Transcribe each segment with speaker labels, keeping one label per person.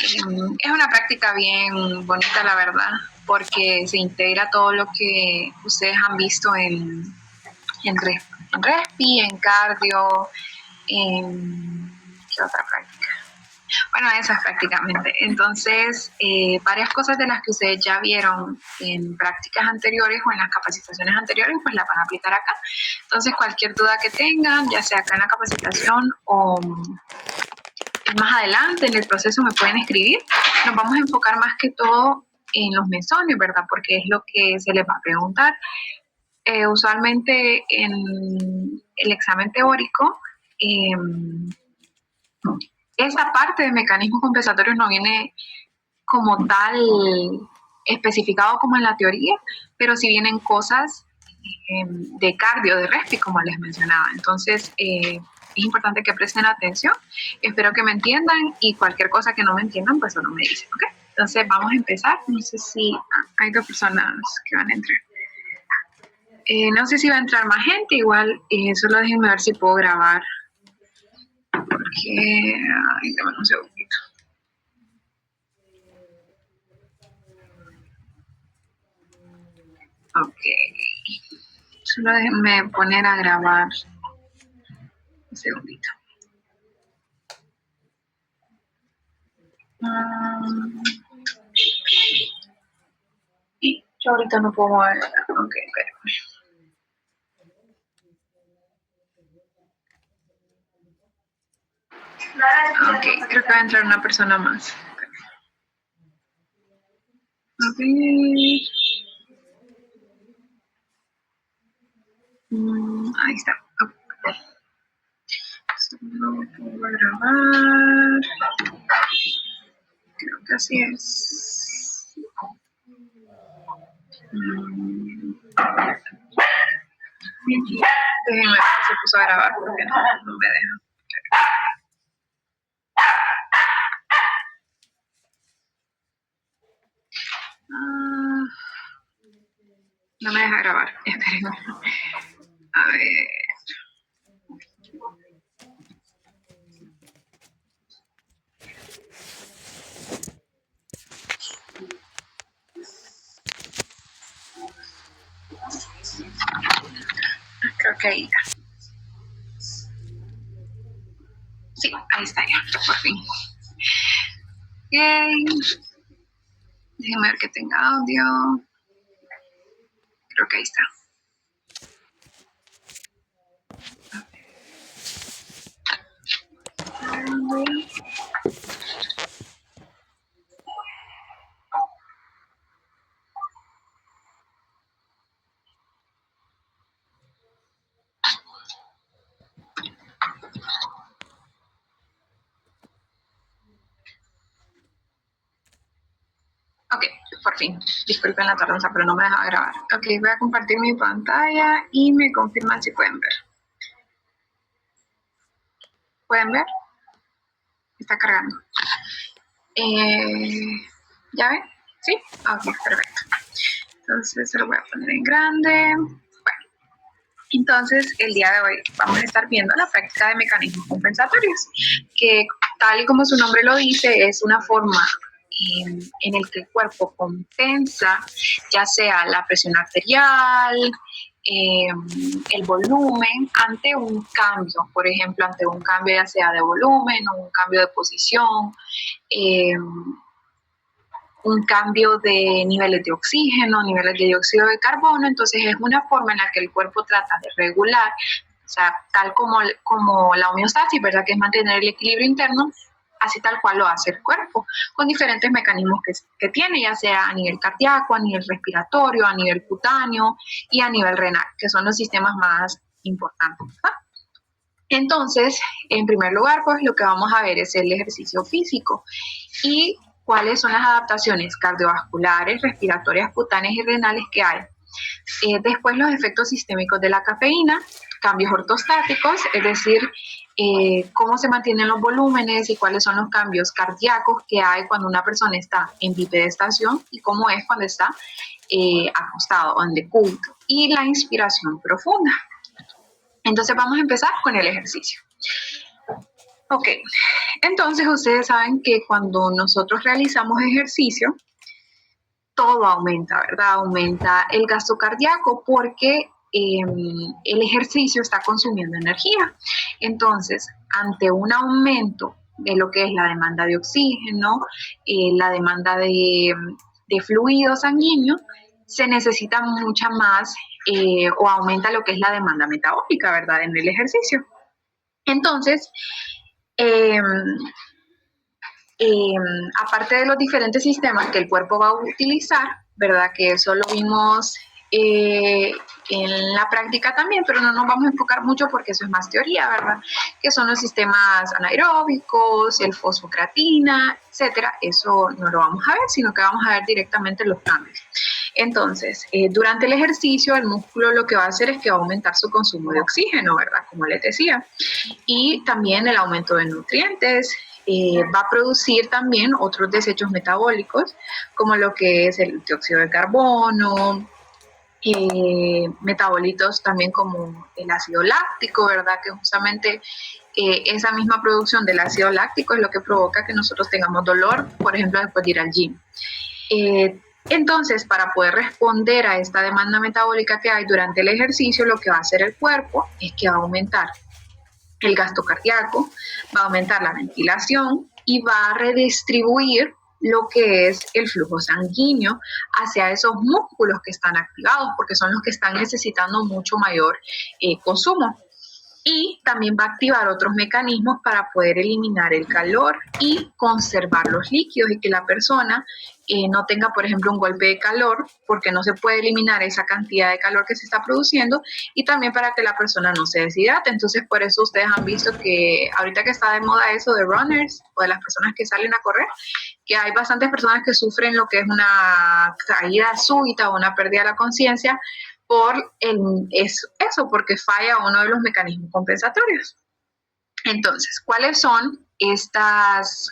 Speaker 1: Es una práctica bien bonita, la verdad, porque se integra todo lo que ustedes han visto en Respi, en cardio, ¿qué otra práctica? Bueno, esas prácticamente. Entonces, varias cosas de las que ustedes ya vieron en prácticas anteriores o en las capacitaciones anteriores, pues las van a aplicar acá. Entonces, cualquier duda que tengan, ya sea acá en la capacitación o más adelante en el proceso, me pueden escribir. Nos vamos a enfocar más que todo en los mesones, ¿verdad? Porque es lo que se les va a preguntar. Usualmente en el examen teórico, esa parte de mecanismos compensatorios no viene como tal especificado como en la teoría, pero sí vienen cosas de cardio, de respi, como les mencionaba. Entonces, es importante que presten atención. Espero que me entiendan y cualquier cosa que no me entiendan, pues solo me dicen, ¿ok? Entonces, vamos a empezar. No sé si hay dos personas que van a entrar. No sé si va a entrar más gente, igual solo déjenme ver si puedo grabar. Porque, dame un segundito. Ok. Solo déjenme poner a grabar. Un segundito. Yo ahorita no puedo mover. Ok, espérame. Ok, creo que va a entrar una persona más. A ver. Ahí está. Okay. Solo puedo grabar. Creo que así es. Déjenme ver si se puso a grabar porque no me deja. No me deja grabar. Espérenme. A ver. Creo que ahí ya. Sí, ahí está ya, por fin. Yay. Déjenme ver que tenga audio. Creo que ahí está. Ok, por fin. Disculpen la tardanza, pero no me deja grabar. Ok, voy a compartir mi pantalla y me confirman si pueden ver. ¿Pueden ver? Está cargando. ¿Ya ven? ¿Sí? Ok, perfecto. Entonces se lo voy a poner en grande. Bueno, entonces el día de hoy vamos a estar viendo la práctica de mecanismos compensatorios, que tal y como su nombre lo dice, es una forma en el que el cuerpo compensa, ya sea la presión arterial, el volumen, ante un cambio, por ejemplo, ante un cambio ya sea de volumen o un cambio de posición, un cambio de niveles de oxígeno, niveles de dióxido de carbono. Entonces es una forma en la que el cuerpo trata de regular, o sea, tal como la homeostasis, ¿verdad? Que es mantener el equilibrio interno, así tal cual lo hace el cuerpo, con diferentes mecanismos que tiene, ya sea a nivel cardíaco, a nivel respiratorio, a nivel cutáneo y a nivel renal, que son los sistemas más importantes, ¿verdad? Entonces, en primer lugar, pues lo que vamos a ver es el ejercicio físico y cuáles son las adaptaciones cardiovasculares, respiratorias, cutáneas y renales que hay. Después los efectos sistémicos de la cafeína, cambios ortostáticos, es decir, cómo se mantienen los volúmenes y cuáles son los cambios cardíacos que hay cuando una persona está en bipedestación y cómo es cuando está acostado o en decúbito. Y la inspiración profunda. Entonces vamos a empezar con el ejercicio. Ok, entonces ustedes saben que cuando nosotros realizamos ejercicio, todo aumenta, ¿verdad? Aumenta el gasto cardíaco porque el ejercicio está consumiendo energía. Entonces, ante un aumento de lo que es la demanda de oxígeno, la demanda de fluido sanguíneo, se necesita mucha más o aumenta lo que es la demanda metabólica, ¿verdad? En el ejercicio. Entonces, eh, eh, aparte de los diferentes sistemas que el cuerpo va a utilizar, ¿verdad? Que eso lo vimos eh, en la práctica también, pero no nos vamos a enfocar mucho porque eso es más teoría, ¿verdad? Que son los sistemas anaeróbicos, el fosfocreatina, etcétera. Eso no lo vamos a ver, sino que vamos a ver directamente los cambios. Entonces, durante el ejercicio, el músculo lo que va a hacer es que va a aumentar su consumo de oxígeno, ¿verdad? Como les decía. Y también el aumento de nutrientes, va a producir también otros desechos metabólicos, como lo que es el dióxido de carbono, metabolitos también como el ácido láctico, ¿verdad? Que justamente esa misma producción del ácido láctico es lo que provoca que nosotros tengamos dolor, por ejemplo, después de ir al gym. Eh, entonces, para poder responder a esta demanda metabólica que hay durante el ejercicio, lo que va a hacer el cuerpo es que va a aumentar el gasto cardíaco, va a aumentar la ventilación y va a redistribuir lo que es el flujo sanguíneo hacia esos músculos que están activados, porque son los que están necesitando mucho mayor consumo. Y también va a activar otros mecanismos para poder eliminar el calor y conservar los líquidos y que la persona no tenga, por ejemplo, un golpe de calor, porque no se puede eliminar esa cantidad de calor que se está produciendo, y también para que la persona no se deshidrate. Entonces, por eso ustedes han visto que ahorita que está de moda eso de runners o de las personas que salen a correr, que hay bastantes personas que sufren lo que es una caída súbita o una pérdida de la conciencia por eso, porque falla uno de los mecanismos compensatorios. Entonces, ¿cuáles son estos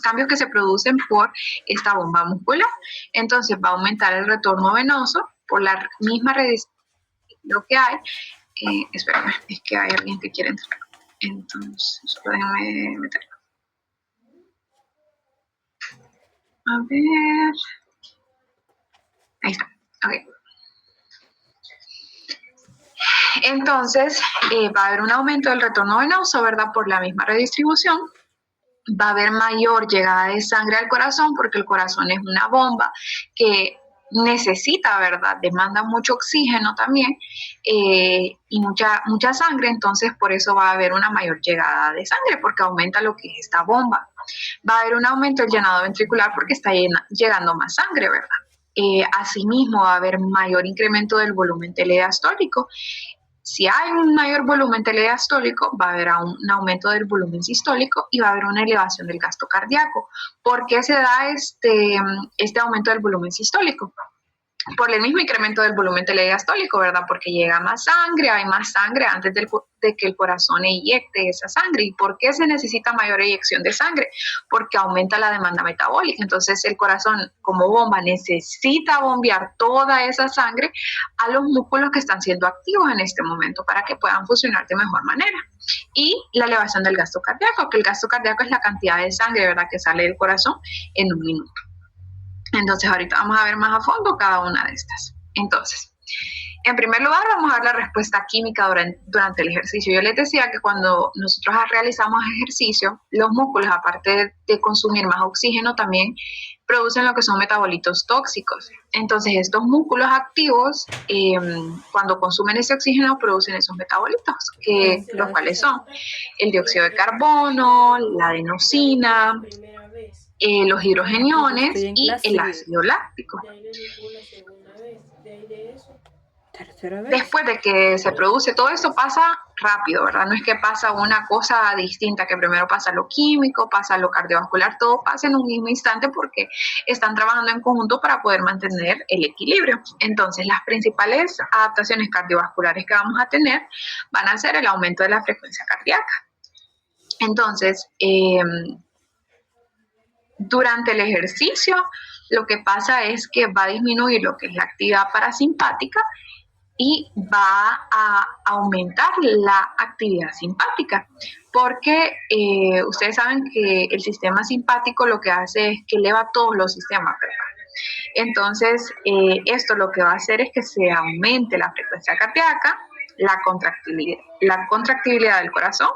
Speaker 1: cambios que se producen por esta bomba muscular? Entonces, va a aumentar el retorno venoso por la misma lo que hay. Espérame, es que hay alguien que quiere entrar. Entonces, déjame meterlo. A ver. Ahí está. Ok. Entonces, va a haber un aumento del retorno venoso, ¿verdad? Por la misma redistribución. Va a haber mayor llegada de sangre al corazón porque el corazón es una bomba que necesita, ¿verdad? Demanda mucho oxígeno también y mucha sangre, entonces por eso va a haber una mayor llegada de sangre porque aumenta lo que es esta bomba. Va a haber un aumento del llenado ventricular porque está llegando más sangre, ¿verdad? Asimismo va a haber mayor incremento del volumen telediastólico. Si hay un mayor volumen telediastólico, va a haber un aumento del volumen sistólico y va a haber una elevación del gasto cardíaco. ¿Por qué se da este aumento del volumen sistólico? Por el mismo incremento del volumen telediastólico, ¿verdad? Porque llega más sangre, hay más sangre antes de que el corazón eyecte esa sangre. ¿Y por qué se necesita mayor eyección de sangre? Porque aumenta la demanda metabólica. Entonces el corazón como bomba necesita bombear toda esa sangre a los músculos que están siendo activos en este momento para que puedan funcionar de mejor manera. Y la elevación del gasto cardíaco, que el gasto cardíaco es la cantidad de sangre, ¿verdad?, que sale del corazón en un minuto. Entonces, ahorita vamos a ver más a fondo cada una de estas. Entonces, en primer lugar, vamos a ver la respuesta química durante el ejercicio. Yo les decía que cuando nosotros realizamos ejercicio, los músculos, aparte de consumir más oxígeno, también producen lo que son metabolitos tóxicos. Entonces, estos músculos activos, cuando consumen ese oxígeno, producen esos metabolitos, los cuales son el dióxido de carbono, la adenosina, los hidrogeniones y el ácido láctico. Después de que se produce todo esto pasa rápido, ¿verdad? No es que pasa una cosa distinta, que primero pasa lo químico, pasa lo cardiovascular, todo pasa en un mismo instante porque están trabajando en conjunto para poder mantener el equilibrio. Entonces, las principales adaptaciones cardiovasculares que vamos a tener van a ser el aumento de la frecuencia cardíaca. Entonces, durante el ejercicio, lo que pasa es que va a disminuir lo que es la actividad parasimpática y va a aumentar la actividad simpática, porque ustedes saben que el sistema simpático lo que hace es que eleva todos los sistemas, ¿verdad? Entonces, esto lo que va a hacer es que se aumente la frecuencia cardíaca, la contractibilidad del corazón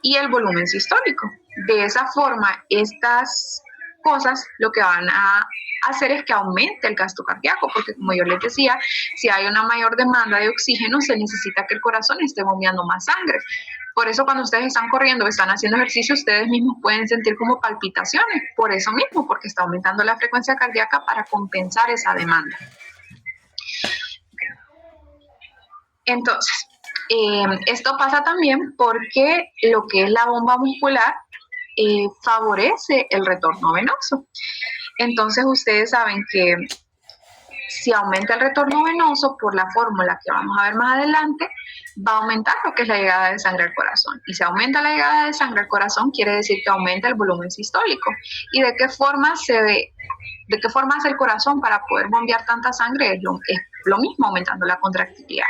Speaker 1: y el volumen sistólico. De esa forma, estas cosas lo que van a hacer es que aumente el gasto cardíaco, porque como yo les decía, si hay una mayor demanda de oxígeno, se necesita que el corazón esté bombeando más sangre. Por eso cuando ustedes están corriendo o están haciendo ejercicio, ustedes mismos pueden sentir como palpitaciones, por eso mismo, porque está aumentando la frecuencia cardíaca para compensar esa demanda. Entonces, esto pasa también porque lo que es la bomba muscular favorece el retorno venoso. Entonces, ustedes saben que si aumenta el retorno venoso por la fórmula que vamos a ver más adelante, va a aumentar lo que es la llegada de sangre al corazón. Y si aumenta la llegada de sangre al corazón, quiere decir que aumenta el volumen sistólico. ¿Y de qué forma hace el corazón para poder bombear tanta sangre? Es lo mismo, aumentando la contractilidad.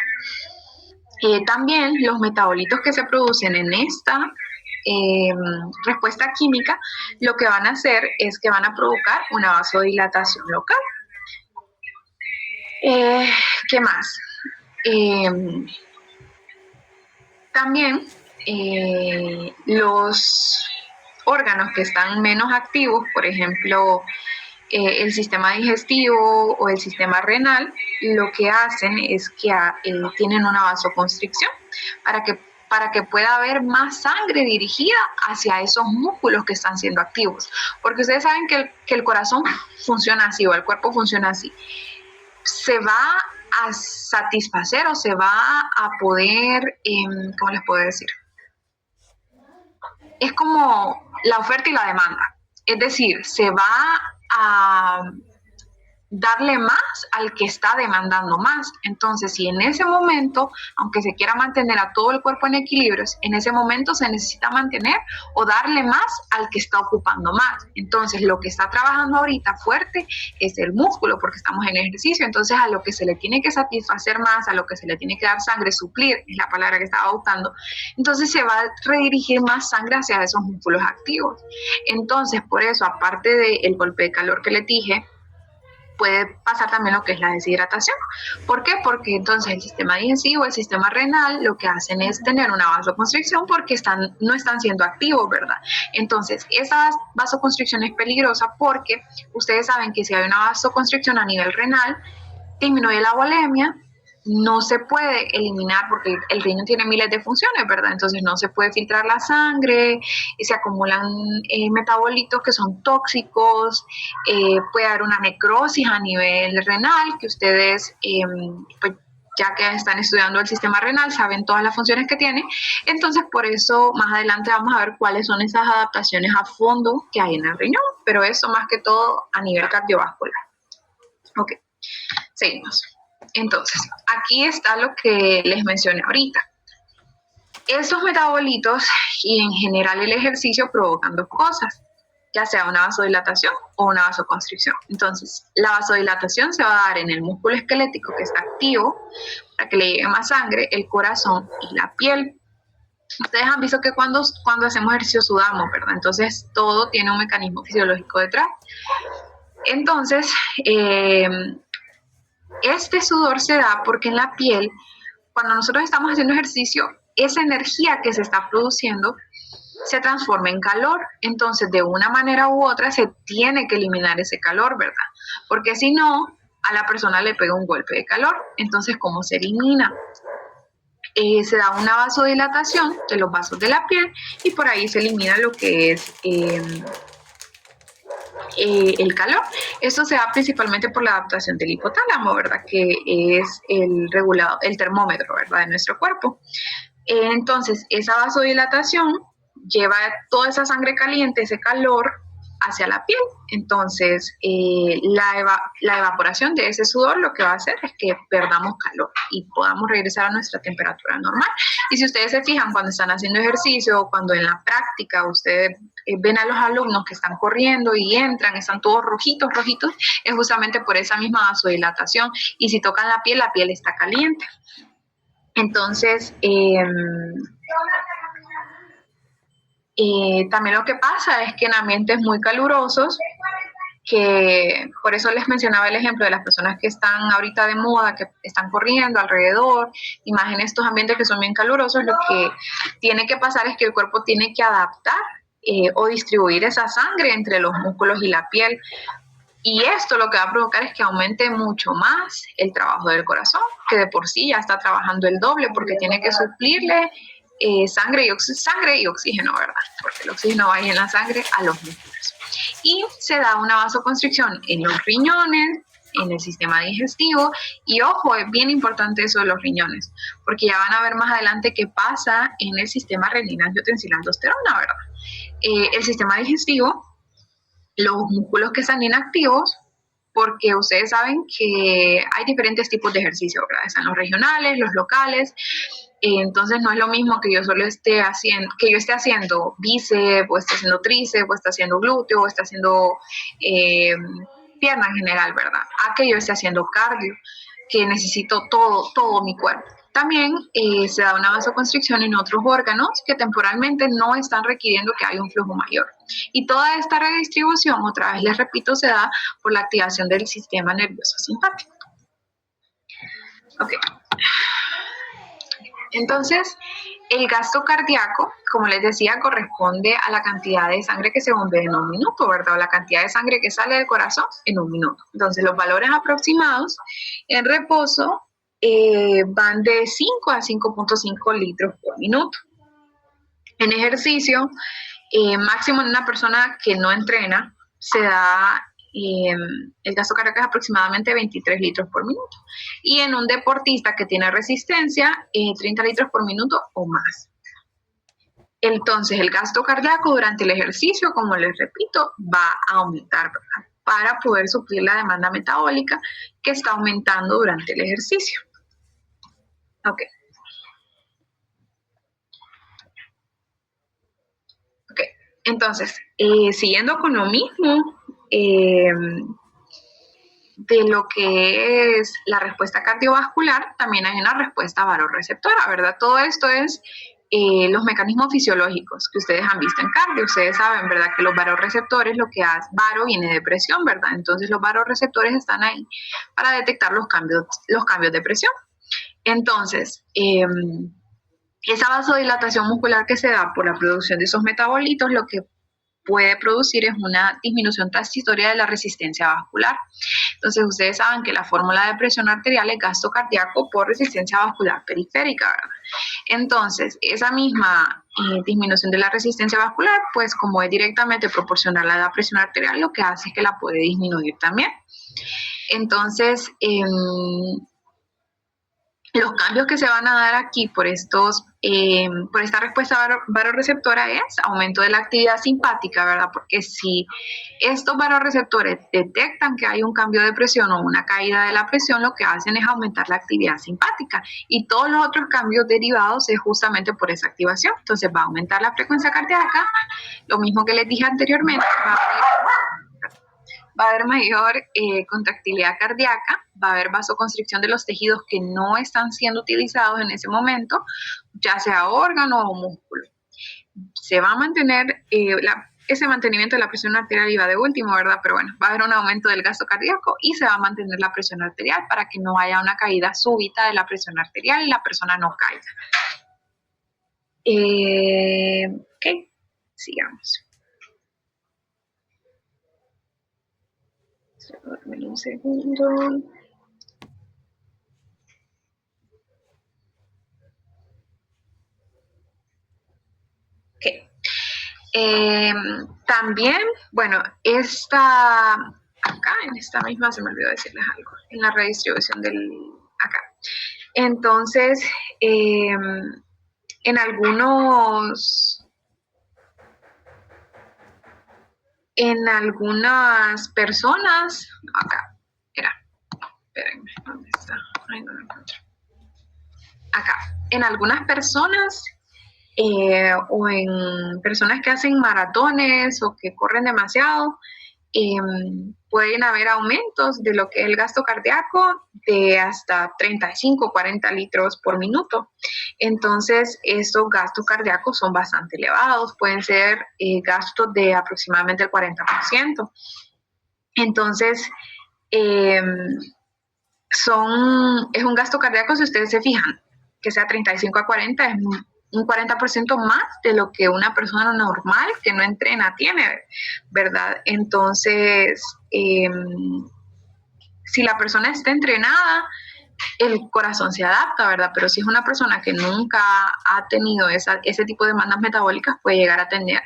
Speaker 1: También los metabolitos que se producen en esta respuesta química, lo que van a hacer es que van a provocar una vasodilatación local. ¿Qué más? También los órganos que están menos activos, por ejemplo, el sistema digestivo o el sistema renal, lo que hacen es que tienen una vasoconstricción para que pueda haber más sangre dirigida hacia esos músculos que están siendo activos. Porque ustedes saben que el corazón funciona así o el cuerpo funciona así. Se va a satisfacer o se va a poder, ¿cómo les puedo decir? Es como la oferta y la demanda. Es decir, se va a darle más al que está demandando más. Entonces, si en ese momento, aunque se quiera mantener a todo el cuerpo en equilibrio, en ese momento se necesita mantener o darle más al que está ocupando más. Entonces, lo que está trabajando ahorita fuerte es el músculo, porque estamos en ejercicio. Entonces, a lo que se le tiene que satisfacer más, a lo que se le tiene que dar sangre, suplir, es la palabra que estaba buscando, entonces se va a redirigir más sangre hacia esos músculos activos. Entonces, por eso, aparte del golpe de calor que les dije, puede pasar también lo que es la deshidratación. ¿Por qué? Porque entonces el sistema digestivo, el sistema renal, lo que hacen es tener una vasoconstricción porque no están siendo activos, ¿verdad? Entonces, esa vasoconstricción es peligrosa porque ustedes saben que si hay una vasoconstricción a nivel renal, disminuye la volemia, no se puede eliminar porque el riñón tiene miles de funciones, ¿verdad? Entonces no se puede filtrar la sangre, se acumulan metabolitos que son tóxicos, puede haber una necrosis a nivel renal, que ustedes, pues, ya que están estudiando el sistema renal, saben todas las funciones que tiene. Entonces, por eso más adelante vamos a ver cuáles son esas adaptaciones a fondo que hay en el riñón, pero eso más que todo a nivel cardiovascular. Ok, seguimos. Entonces, aquí está lo que les mencioné ahorita. Estos metabolitos y en general el ejercicio provocan dos cosas, ya sea una vasodilatación o una vasoconstricción. Entonces, la vasodilatación se va a dar en el músculo esquelético que está activo para que le llegue más sangre, el corazón y la piel. Ustedes han visto que cuando hacemos ejercicio sudamos, ¿verdad? Entonces, todo tiene un mecanismo fisiológico detrás. Entonces, este sudor se da porque en la piel, cuando nosotros estamos haciendo ejercicio, esa energía que se está produciendo se transforma en calor. Entonces, de una manera u otra, se tiene que eliminar ese calor, ¿verdad? Porque si no, a la persona le pega un golpe de calor. Entonces, ¿cómo se elimina? Se da una vasodilatación de los vasos de la piel y por ahí se elimina lo que es el calor. Esto se da principalmente por la adaptación del hipotálamo, ¿verdad? Que es el termómetro, ¿verdad? De nuestro cuerpo. Entonces, esa vasodilatación lleva toda esa sangre caliente, ese calor, hacia la piel. Entonces, la evaporación de ese sudor lo que va a hacer es que perdamos calor y podamos regresar a nuestra temperatura normal. Y si ustedes se fijan cuando están haciendo ejercicio o cuando en la práctica ustedes ven a los alumnos que están corriendo y entran, están todos rojitos, es justamente por esa misma vasodilatación. Y si tocan la piel está caliente. Entonces, también lo que pasa es que en ambientes muy calurosos, que por eso les mencionaba el ejemplo de las personas que están ahorita de moda, que están corriendo alrededor, y más en estos ambientes que son bien calurosos, lo que tiene que pasar es que el cuerpo tiene que adaptar o distribuir esa sangre entre los músculos y la piel. Y esto lo que va a provocar es que aumente mucho más el trabajo del corazón, que de por sí ya está trabajando el doble porque tiene que suplirle sangre y oxígeno, ¿verdad? Porque el oxígeno va en la sangre a los músculos. Y se da una vasoconstricción en los riñones, en el sistema digestivo, y ojo, es bien importante eso de los riñones, porque ya van a ver más adelante qué pasa en el sistema renina-angiotensina-aldosterona, ¿verdad? El sistema digestivo, los músculos que están inactivos, porque ustedes saben que hay diferentes tipos de ejercicio, ¿verdad? Están los regionales, los locales. Entonces no es lo mismo que yo solo esté haciendo bíceps, o esté haciendo tríceps, o esté haciendo glúteo, o esté haciendo pierna en general, ¿verdad? A que yo esté haciendo cardio, que necesito todo mi cuerpo. También se da una vasoconstricción en otros órganos que temporalmente no están requiriendo que haya un flujo mayor. Y toda esta redistribución, otra vez les repito, se da por la activación del sistema nervioso simpático. Ok. Entonces, el gasto cardíaco, como les decía, corresponde a la cantidad de sangre que se bombea en un minuto, ¿verdad? O la cantidad de sangre que sale del corazón en un minuto. Entonces, los valores aproximados en reposo van de 5 a 5.5 litros por minuto. En ejercicio, máximo en una persona que no entrena, se da el gasto cardíaco es aproximadamente 23 litros por minuto. Y en un deportista que tiene resistencia, 30 litros por minuto o más. Entonces, el gasto cardíaco durante el ejercicio, como les repito, va a aumentar, ¿verdad? Para poder suplir la demanda metabólica que está aumentando durante el ejercicio. Ok. Entonces, siguiendo con lo mismo, de lo que es la respuesta cardiovascular, también hay una respuesta varorreceptora, ¿verdad? Todo esto es los mecanismos fisiológicos que ustedes han visto en cardio. Ustedes saben, ¿verdad? Que los varorreceptores, lo que hace, varo viene de presión, ¿verdad? Entonces los varorreceptores están ahí para detectar los cambios de presión. Entonces, esa vasodilatación muscular que se da por la producción de esos metabolitos, lo que puede producir es una disminución transitoria de la resistencia vascular. Entonces, ustedes saben que la fórmula de presión arterial es gasto cardíaco por resistencia vascular periférica, ¿verdad? Entonces, esa misma disminución de la resistencia vascular, pues como es directamente proporcional a la presión arterial, lo que hace es que la puede disminuir también. Entonces, los cambios que se van a dar aquí por esta respuesta varorreceptora es aumento de la actividad simpática, ¿verdad? Porque si estos varorreceptores detectan que hay un cambio de presión o una caída de la presión, lo que hacen es aumentar la actividad simpática. Y todos los otros cambios derivados es justamente por esa activación. Entonces va a aumentar la frecuencia cardíaca, lo mismo que les dije anteriormente, va a haber mayor contractilidad cardíaca, va a haber vasoconstricción de los tejidos que no están siendo utilizados en ese momento, ya sea órgano o músculo. Se va a mantener ese mantenimiento de la presión arterial y va de último, ¿verdad? Pero bueno, va a haber un aumento del gasto cardíaco y se va a mantener la presión arterial para que no haya una caída súbita de la presión arterial y la persona no caiga. Ok, sigamos. Un segundo. Ok. También, bueno, acá en esta misma se me olvidó decirles algo, en la redistribución acá. Entonces, en algunos En algunas personas, acá, espérenme, ¿dónde está? Ay, no lo encuentro. Acá, en algunas personas o en personas que hacen maratones o que corren demasiado, pueden haber aumentos de lo que es el gasto cardíaco de hasta 35, 40 litros por minuto. Entonces, estos gastos cardíacos son bastante elevados, pueden ser gastos de aproximadamente el 40%. Entonces, eh, es un gasto cardíaco, si ustedes se fijan, que sea 35 a 40, es un 40% más de lo que una persona normal que no entrena tiene, ¿verdad? Entonces, si la persona está entrenada, el corazón se adapta, ¿verdad? Pero si es una persona que nunca ha tenido ese tipo de demandas metabólicas, puede llegar a tener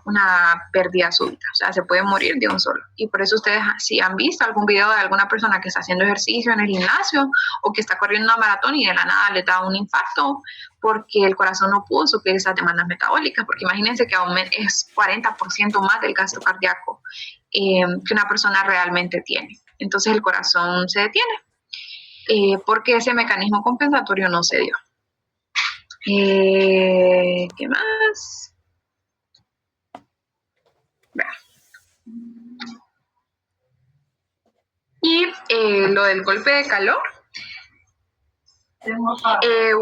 Speaker 1: una pérdida súbita, o sea, se puede morir de un solo. Y por eso ustedes, si han visto algún video de alguna persona que está haciendo ejercicio en el gimnasio o que está corriendo una maratón y de la nada le da un infarto porque el corazón no pudo suplir esas demandas metabólicas, porque imagínense que es 40% más del gasto cardíaco que una persona realmente tiene. Entonces el corazón se detiene. Porque ese mecanismo compensatorio no se dio. ¿Qué más? Y lo del golpe de calor,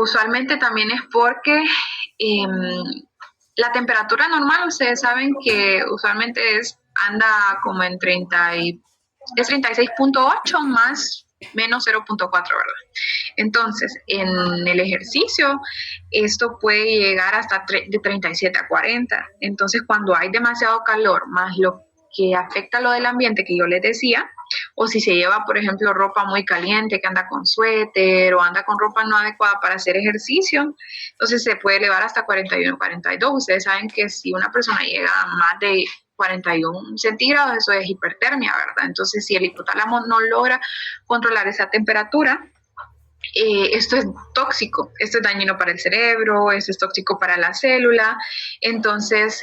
Speaker 1: usualmente también es porque la temperatura normal, ustedes saben que usualmente anda como en 36.8 más menos 0.4, ¿verdad? Entonces, en el ejercicio, esto puede llegar hasta de 37 a 40. Entonces, cuando hay demasiado calor, más lo que afecta lo del ambiente que yo les decía, o si se lleva, por ejemplo, ropa muy caliente, que anda con suéter o anda con ropa no adecuada para hacer ejercicio, entonces se puede elevar hasta 41, 42. Ustedes saben que si una persona llega a más de 41 centígrados, eso es hipertermia, ¿verdad? Entonces, si el hipotálamo no logra controlar esa temperatura, esto es tóxico, esto es dañino para el cerebro, esto es tóxico para la célula, entonces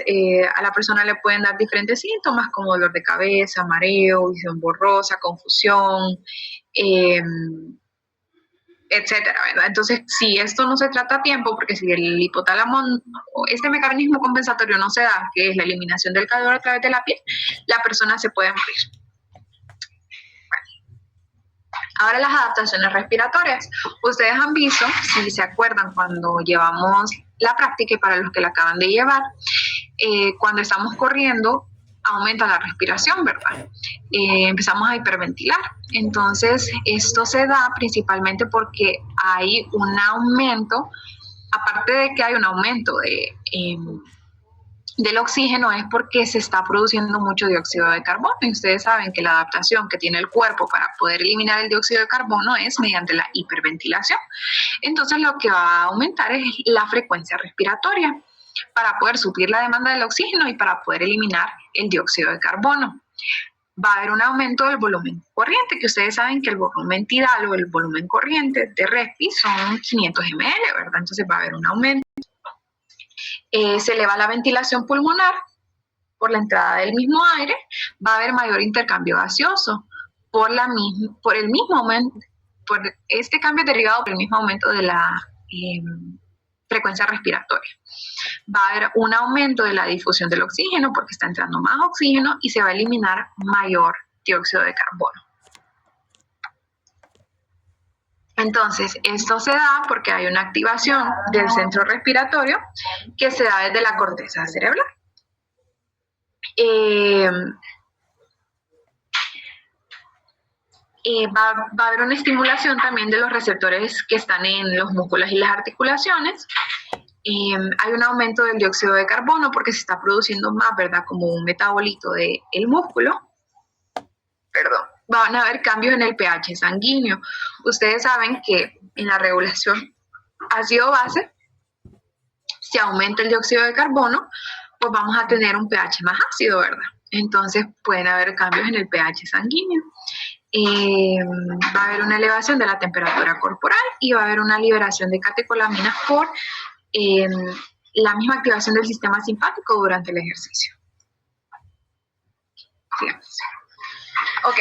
Speaker 1: a la persona le pueden dar diferentes síntomas como dolor de cabeza, mareo, visión borrosa, confusión, eh, etcétera, ¿verdad? Entonces, si esto no se trata a tiempo, porque si el hipotálamo, este mecanismo compensatorio no se da, que es la eliminación del calor a través de la piel, la persona se puede morir. Ahora las adaptaciones respiratorias. Ustedes han visto, si se acuerdan, cuando llevamos la práctica y para los que la acaban de llevar, cuando estamos corriendo aumenta la respiración, ¿verdad? Empezamos a hiperventilar. Entonces, esto se da principalmente porque hay un aumento, aparte de que hay un aumento del oxígeno, es porque se está produciendo mucho dióxido de carbono y ustedes saben que la adaptación que tiene el cuerpo para poder eliminar el dióxido de carbono es mediante la hiperventilación. Entonces lo que va a aumentar es la frecuencia respiratoria para poder suplir la demanda del oxígeno y para poder eliminar el dióxido de carbono. Va a haber un aumento del volumen corriente, que ustedes saben que el volumen tidal o el volumen corriente de respi son 500 ml, ¿verdad? Entonces va a haber un aumento. Se eleva la ventilación pulmonar por la entrada del mismo aire, va a haber mayor intercambio gaseoso por el mismo aumento, por este cambio derivado por el mismo aumento de la frecuencia respiratoria. Va a haber un aumento de la difusión del oxígeno porque está entrando más oxígeno y se va a eliminar mayor dióxido de carbono. Entonces, esto se da porque hay una activación del centro respiratorio que se da desde la corteza cerebral. Va a haber una estimulación también de los receptores que están en los músculos y las articulaciones. Hay un aumento del dióxido de carbono porque se está produciendo más, ¿verdad? Como un metabolito del músculo. Perdón. Van a haber cambios en el pH sanguíneo. Ustedes saben que en la regulación ácido-base, si aumenta el dióxido de carbono, pues vamos a tener un pH más ácido, ¿verdad? Entonces pueden haber cambios en el pH sanguíneo. Va a haber una elevación de la temperatura corporal y va a haber una liberación de catecolaminas por la misma activación del sistema simpático durante el ejercicio. sigamos. Ok,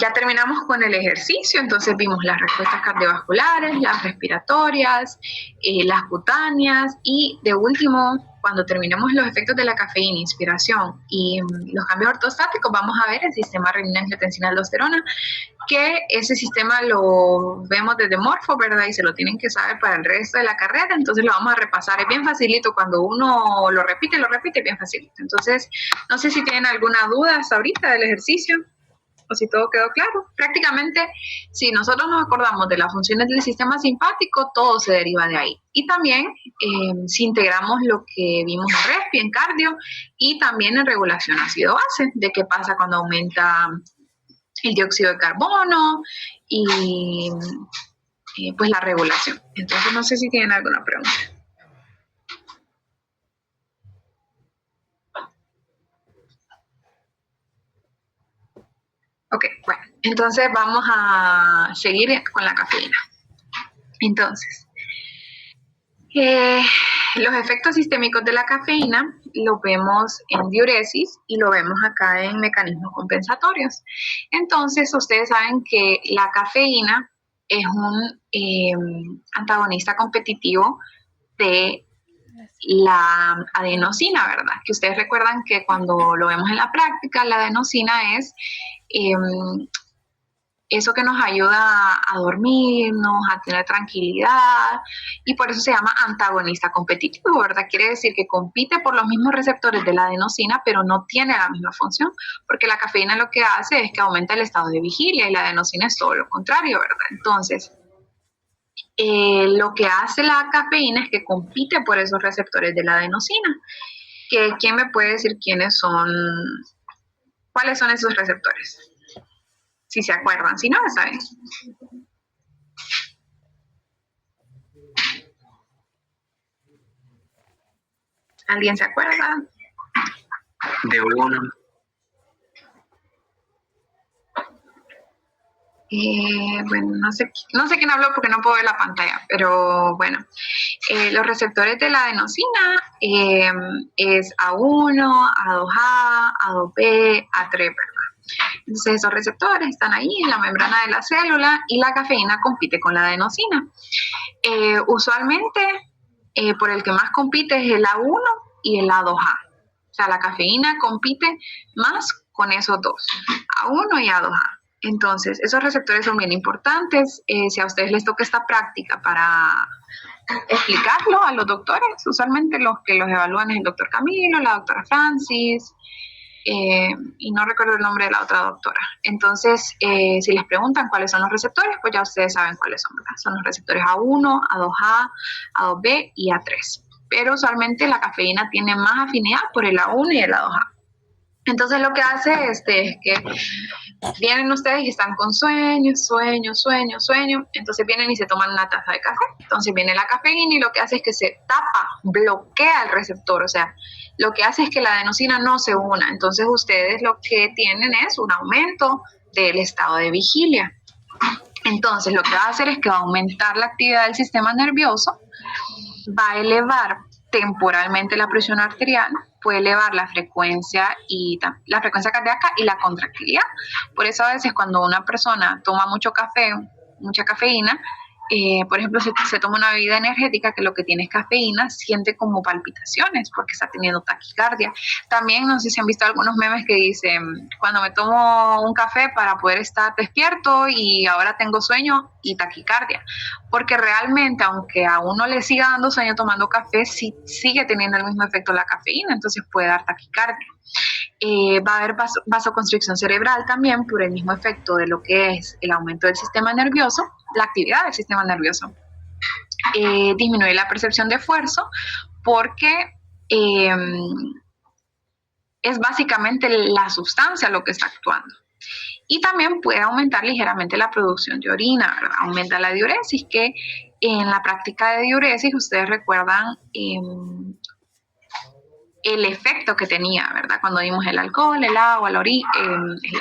Speaker 1: ya terminamos con el ejercicio, entonces vimos las respuestas cardiovasculares, las respiratorias, las cutáneas y de último, cuando terminemos los efectos de la cafeína, inspiración y los cambios ortostáticos, vamos a ver el sistema renina-angiotensina-aldosterona, que ese sistema lo vemos desde Morfo, ¿verdad? Y se lo tienen que saber para el resto de la carrera, entonces lo vamos a repasar. Es bien facilito, cuando uno lo repite, es bien facilito. Entonces, no sé si tienen alguna duda hasta ahorita del ejercicio o si todo quedó claro. Prácticamente, si nosotros nos acordamos de las funciones del sistema simpático, todo se deriva de ahí. Y también, si integramos lo que vimos en respi, en cardio, y también en regulación ácido-base, de qué pasa cuando aumenta el dióxido de carbono y pues la regulación. Entonces, no sé si tienen alguna pregunta. Ok, bueno, entonces vamos a seguir con la cafeína. Entonces, los efectos sistémicos de la cafeína lo vemos en diuresis y lo vemos acá en mecanismos compensatorios. Entonces, ustedes saben que la cafeína es un antagonista competitivo de la adenosina, ¿verdad? Que ustedes recuerdan que cuando lo vemos en la práctica, la adenosina es eso que nos ayuda a dormirnos, a tener tranquilidad, y por eso se llama antagonista competitivo, ¿verdad? Quiere decir que compite por los mismos receptores de la adenosina, pero no tiene la misma función, porque la cafeína lo que hace es que aumenta el estado de vigilia y la adenosina es todo lo contrario, ¿verdad? Entonces, lo que hace la cafeína es que compite por esos receptores de la adenosina. ¿Quién me puede decir cuáles son esos receptores? Si se acuerdan, si no, está bien. ¿Alguien se acuerda?
Speaker 2: De uno.
Speaker 1: Bueno, no sé quién habló porque no puedo ver la pantalla, pero bueno, los receptores de la adenosina es A1, A2A, A2B, A3, ¿verdad? Entonces esos receptores están ahí en la membrana de la célula y la cafeína compite con la adenosina. Usualmente por el que más compite es el A1 y el A2A. O sea, la cafeína compite más con esos dos, A1 y A2A. Entonces, esos receptores son bien importantes. Si a ustedes les toca esta práctica para explicarlo a los doctores, usualmente los que los evalúan es el doctor Camilo, la doctora Francis, y no recuerdo el nombre de la otra doctora. Entonces, si les preguntan cuáles son los receptores, pues ya ustedes saben cuáles son, ¿verdad? Son los receptores A1, A2A, A2B y A3. Pero usualmente la cafeína tiene más afinidad por el A1 y el A2A. Entonces lo que hace es que vienen ustedes y están con sueño, entonces vienen y se toman una taza de café, entonces viene la cafeína y lo que hace es que se tapa, bloquea el receptor, o sea, lo que hace es que la adenosina no se una, entonces ustedes lo que tienen es un aumento del estado de vigilia. Entonces lo que va a hacer es que va a aumentar la actividad del sistema nervioso, va a elevar temporalmente la presión arterial, puede elevar la frecuencia cardíaca y la contractilidad. Por eso a veces cuando una persona toma mucho café, mucha cafeína, por ejemplo, si se toma una bebida energética que lo que tiene es cafeína, siente como palpitaciones porque está teniendo taquicardia. También, no sé si han visto algunos memes que dicen, cuando me tomo un café para poder estar despierto y ahora tengo sueño y taquicardia. Porque realmente, aunque a uno le siga dando sueño tomando café, sí sigue teniendo el mismo efecto la cafeína, entonces puede dar taquicardia. Va a haber vasoconstricción cerebral también por el mismo efecto de lo que es el aumento del sistema nervioso, la actividad del sistema nervioso. Disminuye la percepción de esfuerzo porque es básicamente la sustancia lo que está actuando. Y también puede aumentar ligeramente la producción de orina, ¿verdad? Aumenta la diuresis, que en la práctica de diuresis ustedes recuerdan el efecto que tenía, ¿verdad? Cuando vimos el alcohol, el agua, la orina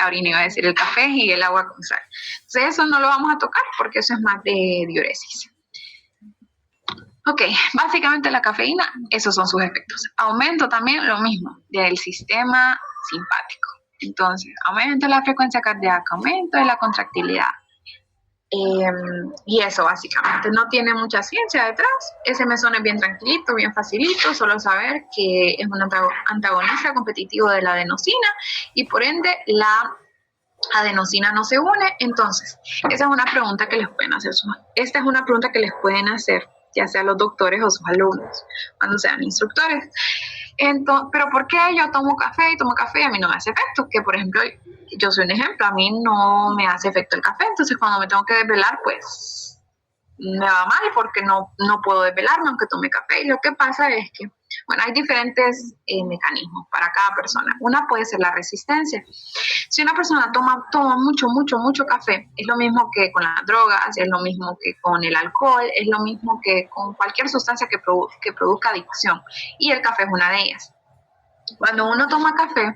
Speaker 1: iba a decir, el café y el agua con sal. Entonces eso no lo vamos a tocar porque eso es más de diuresis. Ok, básicamente la cafeína, esos son sus efectos. Aumento también lo mismo del sistema simpático. Entonces, aumento la frecuencia cardíaca, aumento de la contractilidad. Y eso básicamente no tiene mucha ciencia detrás. Ese mesón es bien tranquilito, bien facilito, solo saber que es un antagonista competitivo de la adenosina y por ende la adenosina no se une. Entonces, esa es una pregunta que les pueden hacer. Esta es una pregunta que les pueden hacer ya sea los doctores o sus alumnos cuando sean instructores. Entonces, pero ¿por qué yo tomo café y a mí no me hace efecto? Que por ejemplo, yo soy un ejemplo, a mí no me hace efecto el café, entonces cuando me tengo que desvelar, pues me va mal porque no puedo desvelarme aunque tome café. Y lo que pasa es que, bueno, hay diferentes mecanismos para cada persona. Una puede ser la resistencia. Si una persona toma mucho café, es lo mismo que con las drogas, es lo mismo que con el alcohol, es lo mismo que con cualquier sustancia que produzca adicción. Y el café es una de ellas. Cuando uno toma café,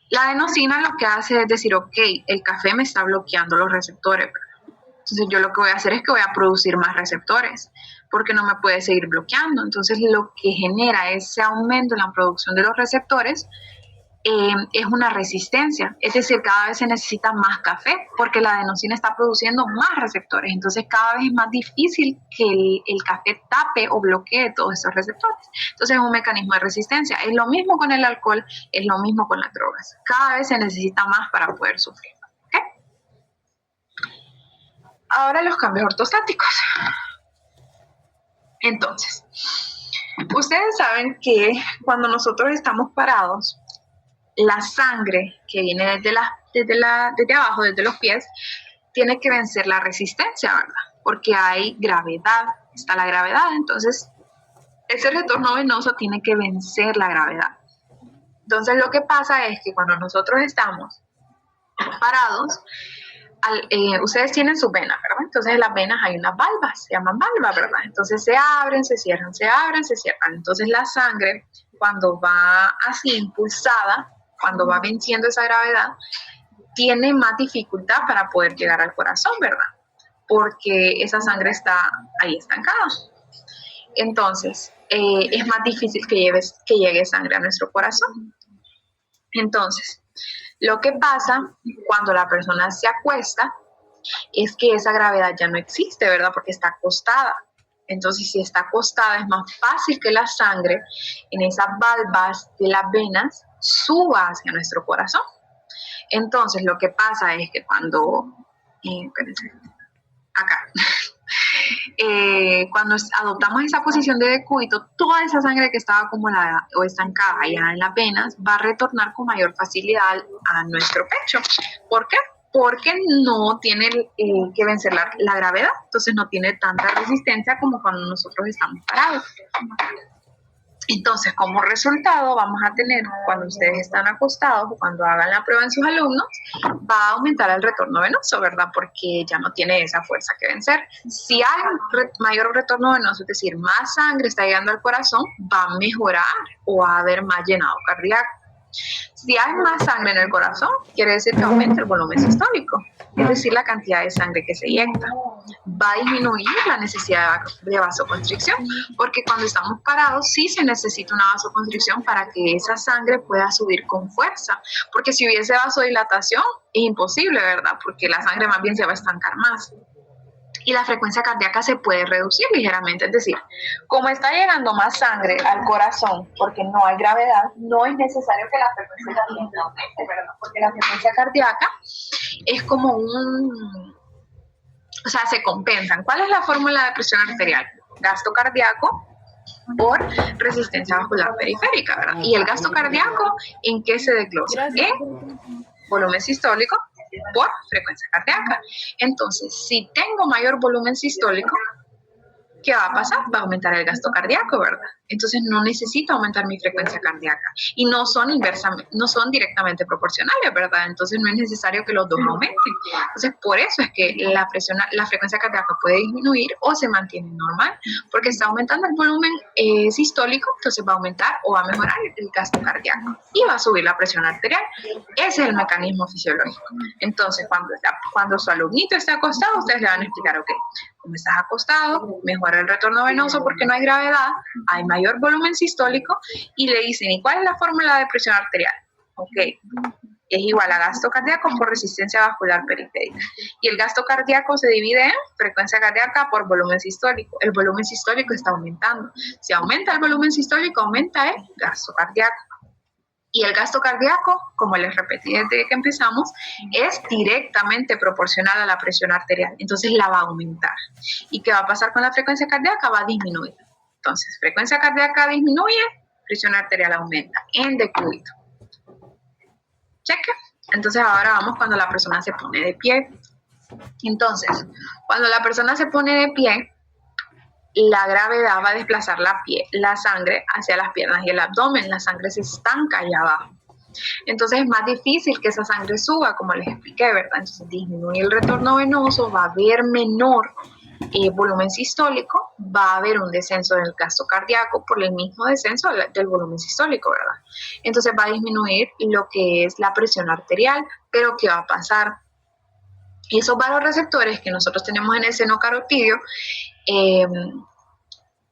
Speaker 1: la adenosina lo que hace es decir, ok, el café me está bloqueando los receptores. Entonces yo lo que voy a hacer es que voy a producir más receptores porque no me puede seguir bloqueando. Entonces lo que genera ese aumento en la producción de los receptores es una resistencia, es decir, cada vez se necesita más café porque la adenosina está produciendo más receptores, entonces cada vez es más difícil que el café tape o bloquee todos esos receptores. Entonces es un mecanismo de resistencia. Es lo mismo con el alcohol, es lo mismo con las drogas. Cada vez se necesita más para poder sufrir. ¿Okay? Ahora los cambios ortostáticos. Entonces, ustedes saben que cuando nosotros estamos parados, la sangre que viene desde abajo, desde los pies, tiene que vencer la resistencia, ¿verdad? Porque hay gravedad, está la gravedad, entonces ese retorno venoso tiene que vencer la gravedad. Entonces lo que pasa es que cuando nosotros estamos parados, ustedes tienen sus venas, ¿verdad? Entonces en las venas hay unas valvas, se llaman valvas, ¿verdad? Entonces se abren, se cierran, se abren, se cierran. Entonces la sangre, cuando va así impulsada, cuando va venciendo esa gravedad, tiene más dificultad para poder llegar al corazón, ¿verdad? Porque esa sangre está ahí estancada. Entonces, es más difícil que llegue sangre a nuestro corazón. Entonces, lo que pasa cuando la persona se acuesta es que esa gravedad ya no existe, ¿verdad? Porque está acostada. Entonces, si está acostada, es más fácil que la sangre en esas valvas de las venas suba hacia nuestro corazón. Entonces, lo que pasa es que cuando cuando adoptamos esa posición de decúbito, toda esa sangre que estaba acumulada o estancada allá en las venas va a retornar con mayor facilidad a nuestro pecho. ¿Por qué? Porque no tiene que vencer la gravedad, entonces no tiene tanta resistencia como cuando nosotros estamos parados. Entonces, como resultado, vamos a tener, cuando ustedes están acostados o cuando hagan la prueba en sus alumnos, va a aumentar el retorno venoso, ¿verdad? Porque ya no tiene esa fuerza que vencer. Si hay mayor retorno venoso, es decir, más sangre está llegando al corazón, va a mejorar o va a haber más llenado cardíaco. Si hay más sangre en el corazón, quiere decir que aumenta el volumen sistólico, es decir, la cantidad de sangre que se eyecta. Va a disminuir la necesidad de vasoconstricción, porque cuando estamos parados sí se necesita una vasoconstricción para que esa sangre pueda subir con fuerza, porque si hubiese vasodilatación es imposible, ¿verdad? Porque la sangre más bien se va a estancar más. Y la frecuencia cardíaca se puede reducir ligeramente, es decir, como está llegando más sangre al corazón porque no hay gravedad, no es necesario que la frecuencia cardíaca aumente, ¿verdad? Porque la frecuencia cardíaca es como o sea, se compensan. ¿Cuál es la fórmula de presión arterial? Gasto cardíaco por resistencia vascular periférica, ¿verdad? Y el gasto cardíaco, ¿en qué se desglosa? En volumen sistólico por frecuencia cardíaca. Entonces, si tengo mayor volumen sistólico, ¿qué va a pasar? Va a aumentar el gasto cardíaco, ¿verdad? Entonces no necesito aumentar mi frecuencia cardíaca y no son directamente proporcionales, ¿verdad? Entonces no es necesario que los dos aumenten. Entonces por eso es que la frecuencia cardíaca puede disminuir o se mantiene normal, porque está aumentando el volumen sistólico, entonces va a aumentar o va a mejorar el gasto cardíaco y va a subir la presión arterial. Ese es el mecanismo fisiológico. Entonces cuando su alumnito esté acostado, ustedes le van a explicar, ok, como estás acostado, mejora el retorno venoso porque no hay gravedad, hay mayor volumen sistólico y le dicen, ¿y cuál es la fórmula de presión arterial? Ok, es igual a gasto cardíaco por resistencia vascular periférica. Y el gasto cardíaco se divide en frecuencia cardíaca por volumen sistólico. El volumen sistólico está aumentando. Si aumenta el volumen sistólico, aumenta el gasto cardíaco. Y el gasto cardíaco, como les repetí desde que empezamos, es directamente proporcional a la presión arterial. Entonces la va a aumentar. ¿Y qué va a pasar con la frecuencia cardíaca? Va a disminuir. Entonces, frecuencia cardíaca disminuye, presión arterial aumenta en decúbito. Cheque. Entonces ahora vamos cuando la persona se pone de pie. Entonces, cuando la persona se pone de pie, la gravedad va a desplazar la sangre hacia las piernas y el abdomen. La sangre se estanca allá abajo. Entonces es más difícil que esa sangre suba, como les expliqué, ¿verdad? Entonces disminuye el retorno venoso, va a haber menor volumen sistólico, va a haber un descenso del gasto cardíaco por el mismo descenso del volumen sistólico, ¿verdad? Entonces va a disminuir lo que es la presión arterial, pero ¿qué va a pasar? Esos vasoreceptores que nosotros tenemos en el seno carotidio,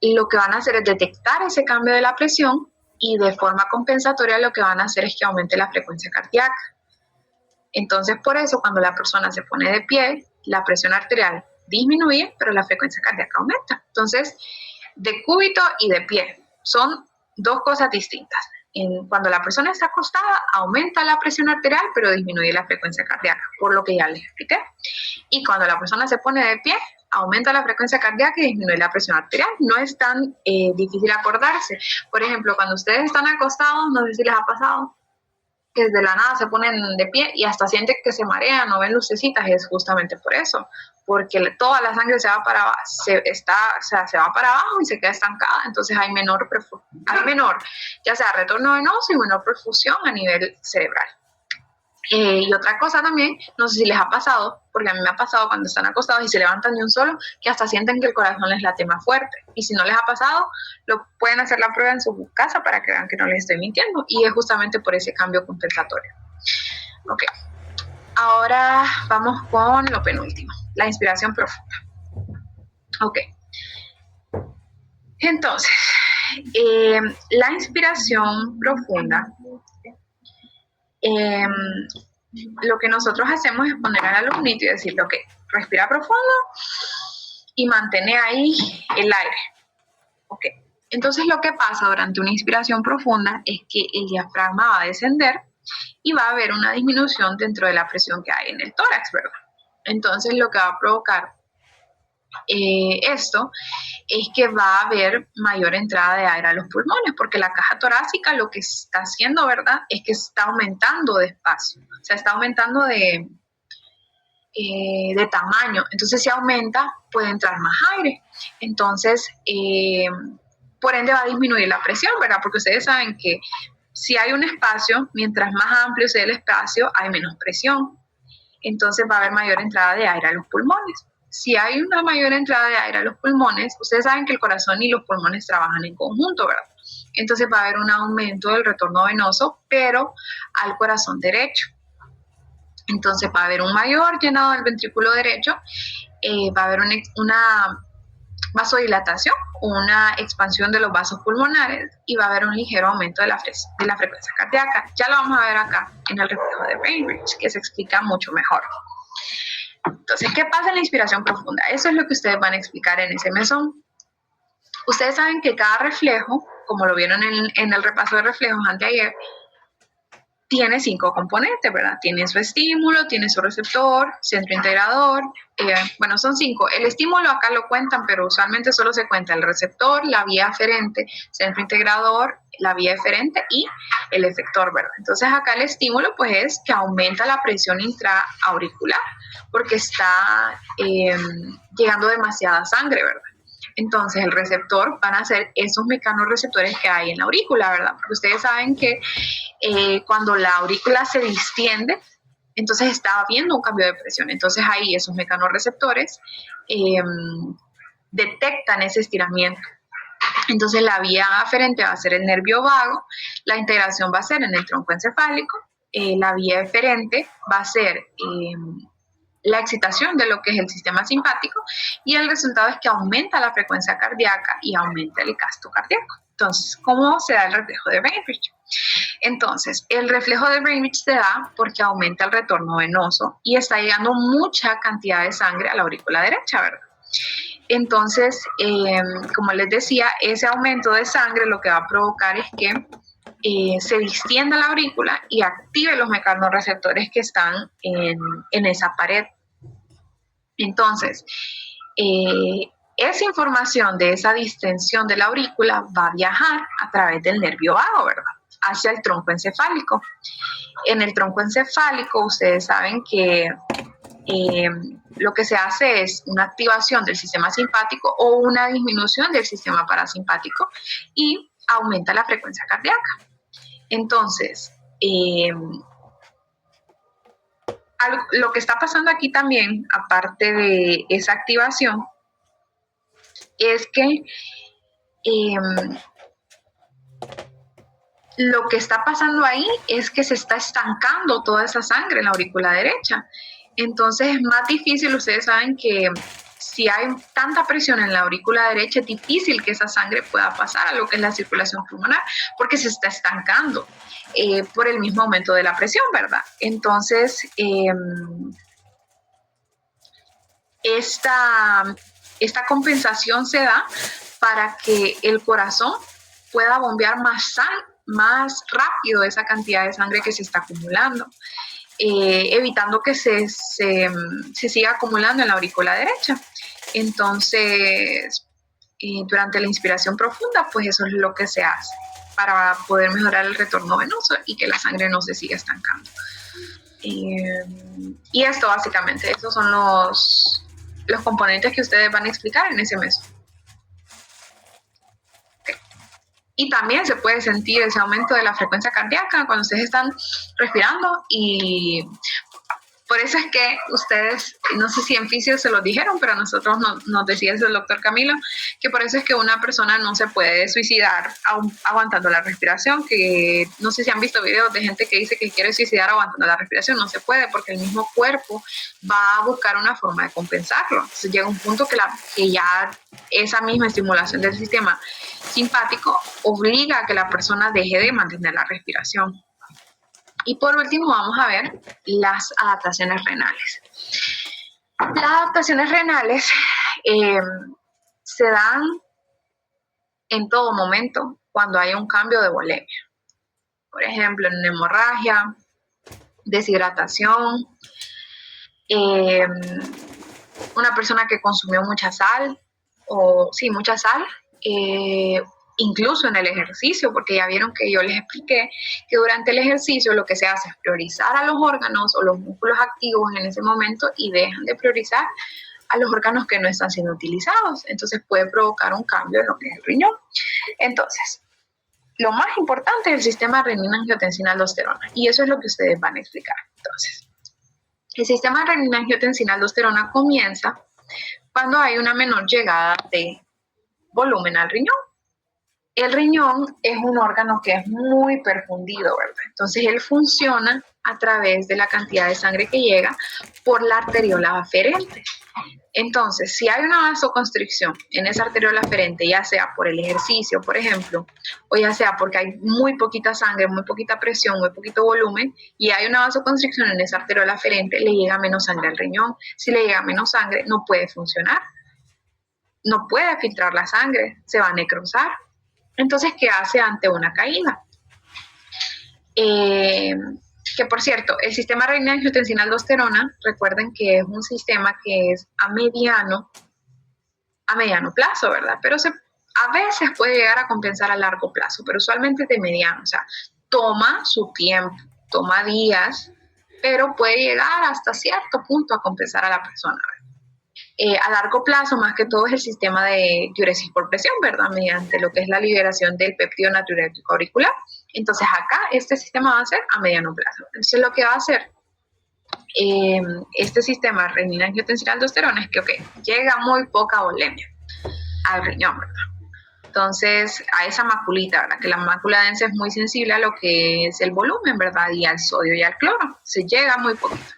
Speaker 1: lo que van a hacer es detectar ese cambio de la presión y de forma compensatoria lo que van a hacer es que aumente la frecuencia cardíaca. Entonces, por eso, cuando la persona se pone de pie, la presión arterial disminuye, pero la frecuencia cardíaca aumenta. Entonces, decúbito y de pie son dos cosas distintas. Cuando la persona está acostada, aumenta la presión arterial, pero disminuye la frecuencia cardíaca, por lo que ya les expliqué. Y cuando la persona se pone de pie, aumenta la frecuencia cardíaca y disminuye la presión arterial. No es tan difícil acordarse. Por ejemplo, cuando ustedes están acostados, no sé si les ha pasado, que desde la nada se ponen de pie y hasta sienten que se marean o ven lucecitas, es justamente por eso, porque toda la sangre se va para abajo y se queda estancada, entonces hay menor, ya sea retorno venoso y menor perfusión a nivel cerebral. Y otra cosa también, no sé si les ha pasado, porque a mí me ha pasado cuando están acostados y se levantan de un solo, que hasta sienten que el corazón les late más fuerte. Y si no les ha pasado, lo pueden hacer la prueba en su casa para que vean que no les estoy mintiendo. Y es justamente por ese cambio compensatorio. Ok. Ahora vamos con lo penúltimo, la inspiración profunda. Ok. Entonces, la inspiración profunda, lo que nosotros hacemos es poner al alumnito y decirle, ok, respira profundo y mantén ahí el aire. Ok. Entonces lo que pasa durante una inspiración profunda es que el diafragma va a descender y va a haber una disminución dentro de la presión que hay en el tórax, ¿verdad? Entonces lo que va a provocar esto es que va a haber mayor entrada de aire a los pulmones, porque la caja torácica lo que está haciendo, ¿verdad?, es que está aumentando de espacio, o sea, está aumentando de tamaño. Entonces, si aumenta, puede entrar más aire. Entonces, por ende va a disminuir la presión, ¿verdad? Porque ustedes saben que si hay un espacio, mientras más amplio sea el espacio, hay menos presión. Entonces va a haber mayor entrada de aire a los pulmones. Si hay una mayor entrada de aire a los pulmones, ustedes saben que el corazón y los pulmones trabajan en conjunto, ¿verdad? Entonces va a haber un aumento del retorno venoso, pero al corazón derecho. Entonces va a haber un mayor llenado del ventrículo derecho, va a haber una vasodilatación, una expansión de los vasos pulmonares y va a haber un ligero aumento de la frecuencia cardíaca. Ya lo vamos a ver acá en el reflejo de Bainbridge, que se explica mucho mejor. Entonces, ¿qué pasa en la inspiración profunda? Eso es lo que ustedes van a explicar en ese mesón. Ustedes saben que cada reflejo, como lo vieron en el repaso de reflejos anteayer, tiene 5 componentes, ¿verdad? Tiene su estímulo, tiene su receptor, centro integrador, bueno, son 5. El estímulo acá lo cuentan, pero usualmente solo se cuenta el receptor, la vía aferente, centro integrador, la vía eferente y el efector, ¿verdad? Entonces acá el estímulo pues es que aumenta la presión intraauricular porque está llegando demasiada sangre, ¿verdad? Entonces el receptor van a ser esos mecanorreceptores que hay en la aurícula, ¿verdad? Porque ustedes saben que cuando la aurícula se distiende, entonces está habiendo un cambio de presión. Entonces ahí esos mecanorreceptores detectan ese estiramiento. Entonces la vía aferente va a ser el nervio vago, la integración va a ser en el tronco encefálico, la vía eferente va a ser la excitación de lo que es el sistema simpático y el resultado es que aumenta la frecuencia cardíaca y aumenta el gasto cardíaco. Entonces, ¿cómo se da el reflejo de Bainbridge? Entonces, el reflejo de Bainbridge se da porque aumenta el retorno venoso y está llegando mucha cantidad de sangre a la aurícula derecha, ¿verdad? Entonces, como les decía, ese aumento de sangre lo que va a provocar es que se distienda la aurícula y active los mecanorreceptores que están en esa pared. Entonces, esa información de esa distensión de la aurícula va a viajar a través del nervio vago, ¿verdad? Hacia el tronco encefálico. En el tronco encefálico, ustedes saben que lo que se hace es una activación del sistema simpático o una disminución del sistema parasimpático y aumenta la frecuencia cardíaca. Entonces, lo que está pasando aquí también, aparte de esa activación, es que lo que está pasando ahí es que se está estancando toda esa sangre en la aurícula derecha. Entonces es más difícil, ustedes saben que si hay tanta presión en la aurícula derecha, es difícil que esa sangre pueda pasar a lo que es la circulación pulmonar, porque se está estancando por el mismo aumento de la presión, ¿verdad? Entonces, esta compensación se da para que el corazón pueda bombear más rápido esa cantidad de sangre que se está acumulando, evitando que se siga acumulando en la aurícula derecha. Entonces, durante la inspiración profunda, pues eso es lo que se hace para poder mejorar el retorno venoso y que la sangre no se siga estancando. Y esto básicamente, estos son los componentes que ustedes van a explicar en ese mes. Y también se puede sentir ese aumento de la frecuencia cardíaca cuando ustedes están respirando, y por eso es que ustedes, no sé si en fisio se lo dijeron, pero a nosotros nos decía el doctor Camilo, que por eso es que una persona no se puede suicidar aguantando la respiración, que no sé si han visto videos de gente que dice que quiere suicidar aguantando la respiración, no se puede porque el mismo cuerpo va a buscar una forma de compensarlo. Entonces llega un punto que ya esa misma estimulación del sistema simpático obliga a que la persona deje de mantener la respiración. Y por último vamos a ver las adaptaciones renales. Las adaptaciones renales se dan en todo momento cuando hay un cambio de volemia. Por ejemplo, en hemorragia, deshidratación, una persona que consumió mucha sal, incluso en el ejercicio, porque ya vieron que yo les expliqué que durante el ejercicio lo que se hace es priorizar a los órganos o los músculos activos en ese momento y dejan de priorizar a los órganos que no están siendo utilizados. Entonces puede provocar un cambio en lo que es el riñón. Entonces, lo más importante es el sistema renina-angiotensina-aldosterona, y eso es lo que ustedes van a explicar. Entonces, el sistema renina-angiotensina-aldosterona comienza cuando hay una menor llegada de volumen al riñón. El riñón es un órgano que es muy perfundido, ¿verdad? Entonces, él funciona a través de la cantidad de sangre que llega por la arteriola aferente. Entonces, si hay una vasoconstricción en esa arteriola aferente, ya sea por el ejercicio, por ejemplo, o ya sea porque hay muy poquita sangre, muy poquita presión, muy poquito volumen, y hay una vasoconstricción en esa arteriola aferente, le llega menos sangre al riñón. Si le llega menos sangre, no puede funcionar, no puede filtrar la sangre, se va a necrosar. Entonces, ¿qué hace ante una caída? Que por cierto, el sistema renina-angiotensina-aldosterona, recuerden que es un sistema que es a mediano plazo, ¿verdad? Pero a veces puede llegar a compensar a largo plazo, pero usualmente es de mediano, o sea, toma su tiempo, toma días, pero puede llegar hasta cierto punto a compensar a la persona, ¿verdad? A largo plazo, más que todo, es el sistema de diuresis por presión, ¿verdad? Mediante lo que es la liberación del péptido natriurético auricular. Entonces, acá este sistema va a ser a mediano plazo. Entonces, lo que va a hacer este sistema renina-angiotensina-aldosterona es que, llega muy poca volemia al riñón, ¿verdad? Entonces, a esa maculita, ¿verdad? Que la mácula densa es muy sensible a lo que es el volumen, ¿verdad? Y al sodio y al cloro. Se llega muy poquito.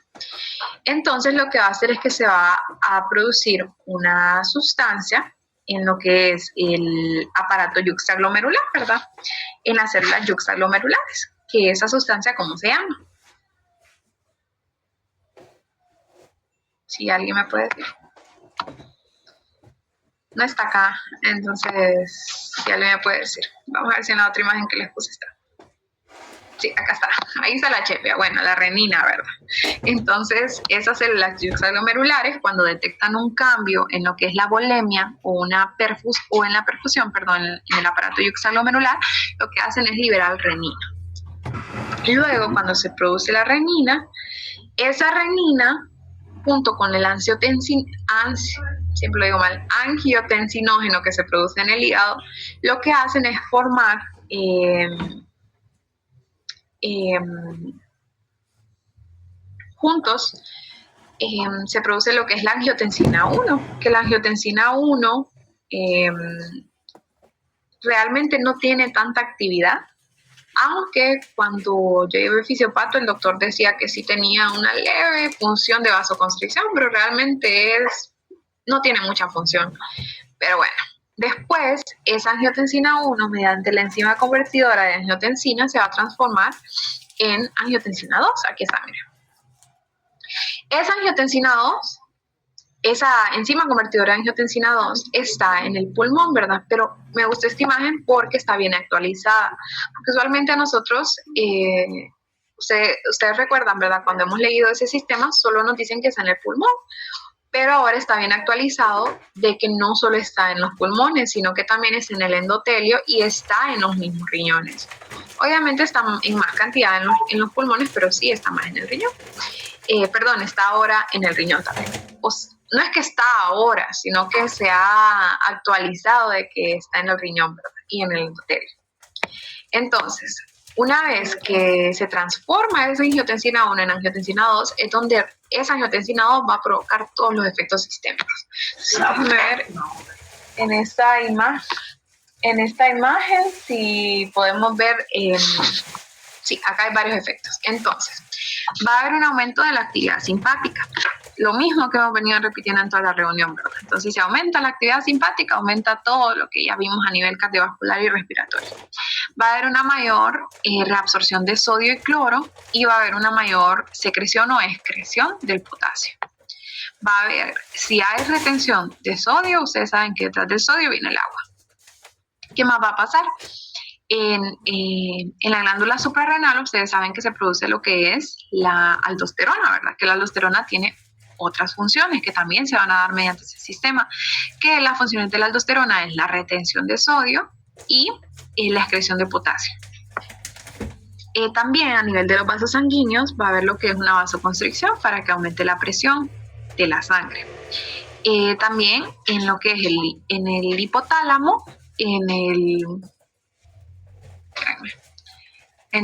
Speaker 1: Entonces lo que va a hacer es que se va a producir una sustancia en lo que es el aparato yuxtaglomerular, ¿verdad? En las células yuxtaglomerulares, que esa sustancia, ¿cómo se llama? Si alguien me puede decir. No está acá, entonces, si alguien me puede decir. Vamos a ver si en la otra imagen que les puse está. Sí, acá está. Ahí está la chepia, bueno, la renina, ¿verdad? Entonces, esas células yuxtaglomerulares, cuando detectan un cambio en lo que es la volemia o en la perfusión, perdón, en el aparato yuxtaglomerular, lo que hacen es liberar renina. Y luego, cuando se produce la renina, esa renina, junto con el angiotensinógeno que se produce en el hígado, lo que hacen es formar juntos se produce lo que es la angiotensina 1, que la angiotensina 1 realmente no tiene tanta actividad, aunque cuando yo llevé fisiopato el doctor decía que sí tenía una leve función de vasoconstricción, pero realmente no tiene mucha función. Pero bueno, después esa angiotensina 1 mediante la enzima convertidora de angiotensina se va a transformar en angiotensina 2, aquí está, miren. Esa angiotensina 2, esa enzima convertidora de angiotensina 2 está en el pulmón, ¿verdad? Pero me gusta esta imagen porque está bien actualizada. Porque usualmente a nosotros, ustedes recuerdan, ¿verdad? Cuando hemos leído ese sistema, solo nos dicen que está en el pulmón. Pero ahora está bien actualizado de que no solo está en los pulmones, sino que también está en el endotelio y está en los mismos riñones. Obviamente está en más cantidad en los pulmones, pero sí está más en el riñón. Está ahora en el riñón también. No es que está ahora, sino que se ha actualizado de que está en el riñón, ¿verdad? Y en el endotelio. Entonces, una vez que se transforma esa angiotensina 1 en angiotensina 2, es donde esa angiotensina 2 va a provocar todos los efectos sistémicos. Déjenme ver en esta imagen si podemos ver, sí, acá hay varios efectos. Entonces, va a haber un aumento de la actividad simpática. Lo mismo que hemos venido repitiendo en toda la reunión, ¿verdad? Entonces, si aumenta la actividad simpática, aumenta todo lo que ya vimos a nivel cardiovascular y respiratorio. Va a haber una mayor reabsorción de sodio y cloro y va a haber una mayor secreción o excreción del potasio. Va a haber, si hay retención de sodio, ustedes saben que detrás del sodio viene el agua. ¿Qué más va a pasar? En la glándula suprarrenal, ustedes saben que se produce lo que es la aldosterona, ¿verdad? Que la aldosterona tiene otras funciones que también se van a dar mediante ese sistema, que las funciones de la aldosterona es la retención de sodio y la excreción de potasio. También a nivel de los vasos sanguíneos va a haber lo que es una vasoconstricción para que aumente la presión de la sangre. También en lo que es en el hipotálamo, en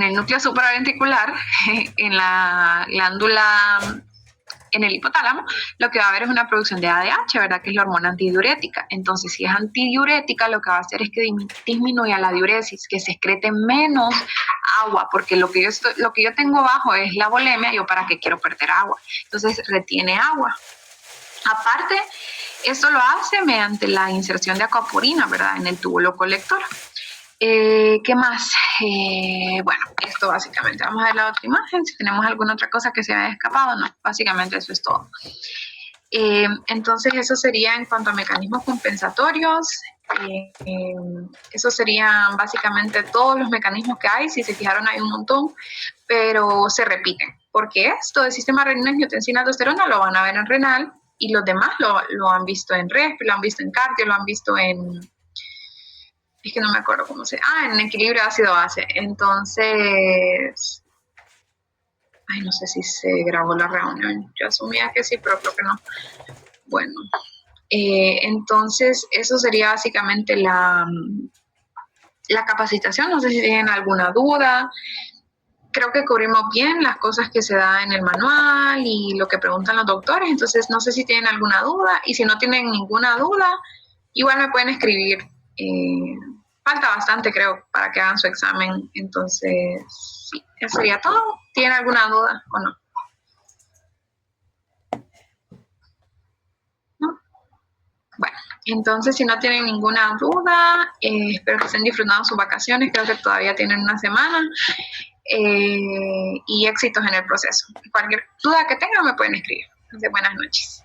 Speaker 1: el núcleo supraventricular, en la glándula, en el hipotálamo, lo que va a haber es una producción de ADH, ¿verdad? Que es la hormona antidiurética. Entonces, si es antidiurética, lo que va a hacer es que disminuya la diuresis, que se excrete menos agua, porque lo que yo tengo abajo es la volemia, yo para qué quiero perder agua. Entonces, retiene agua. Aparte, esto lo hace mediante la inserción de aquaporina, ¿verdad? En el túbulo colector. ¿Qué más? Bueno, esto básicamente. Vamos a ver la otra imagen. Si tenemos alguna otra cosa que se haya escapado, no. Básicamente eso es todo. Entonces, eso sería en cuanto a mecanismos compensatorios. Eso serían básicamente todos los mecanismos que hay. Si se fijaron, hay un montón, pero se repiten. Porque esto del sistema renina, angiotensina, aldosterona lo van a ver en renal y los demás lo han visto en resp, lo han visto en cardio, lo han visto en... Es que no me acuerdo cómo se... en equilibrio ácido-base. Entonces... no sé si se grabó la reunión. Yo asumía que sí, pero creo que no. Bueno. Entonces, eso sería básicamente la capacitación. No sé si tienen alguna duda. Creo que cubrimos bien las cosas que se da en el manual y lo que preguntan los doctores. Entonces, no sé si tienen alguna duda. Y si no tienen ninguna duda, igual me pueden escribir. Falta bastante, creo, para que hagan su examen. Entonces, sí, eso sería todo. ¿Tienen alguna duda o no? ¿No? Bueno, Entonces, si no tienen ninguna duda, espero que estén disfrutando sus vacaciones, creo que todavía tienen una semana, y éxitos en el proceso. Cualquier duda que tengan me pueden escribir. Entonces, buenas noches.